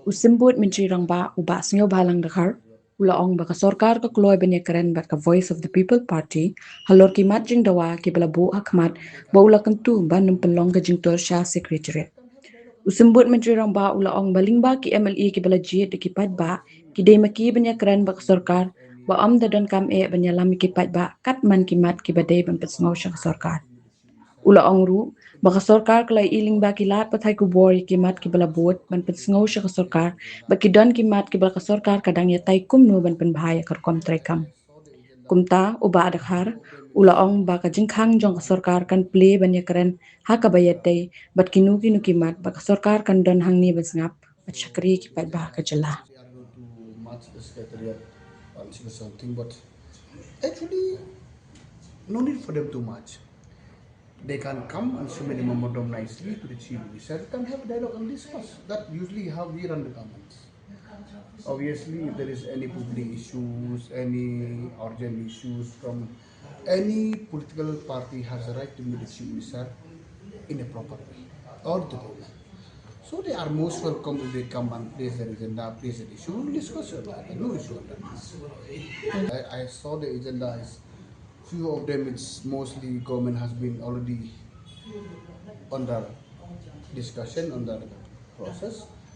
Usimbut Menteri Rangba uba singyo balang dakhar, ula ong baka sorkar ka kloy banya keren bat ka Voice of the People Party, halor ki mat jing dawa ki bala bu hakmat, ba ula kentu ba numpen long ka jing tor sha secretariat. Usimbut Menteri Rangba ula ong baling ba ki MLE ki bala jit ki paidbah, ki day maki banya keren baka sorkar, ba am da donkam banya lami ki paidbah, kat man ki mat ki baday ban pesngaw sya ka sorkar. Ula ong ru, baka sorkar kalay iling ba ki lahat patay ku bor ki mat ki bala buot ban pesngaw sya ka sorkar, ba ki don ki mat ki bala ka sorkar kadang ya tay kumno ban penbahaya kar kom trekam. Kumta uba adakhar, ula ong baka jingkhang jong ka sorkar kan play banya keren haka bayatay, bat kinuki nuki mat baka sorkar kan don hang ni basngap, bat syakri ki paidbah ka jala. They are going to march the secretariat and say something, but actually, no need for them to march. They can come and submit a memorandum nicely to the chief minister, can have a dialogue and discuss. That usually how we run the governments. Obviously, if there is any public issues, any urgent issues from any political party has a right to meet the chief minister in a proper way or the government. So they are most welcome if they come and place their agenda, place an issue, we'll discuss it. No issue on that. I saw the agenda is few of them it's mostly government has been already under discussion, under process.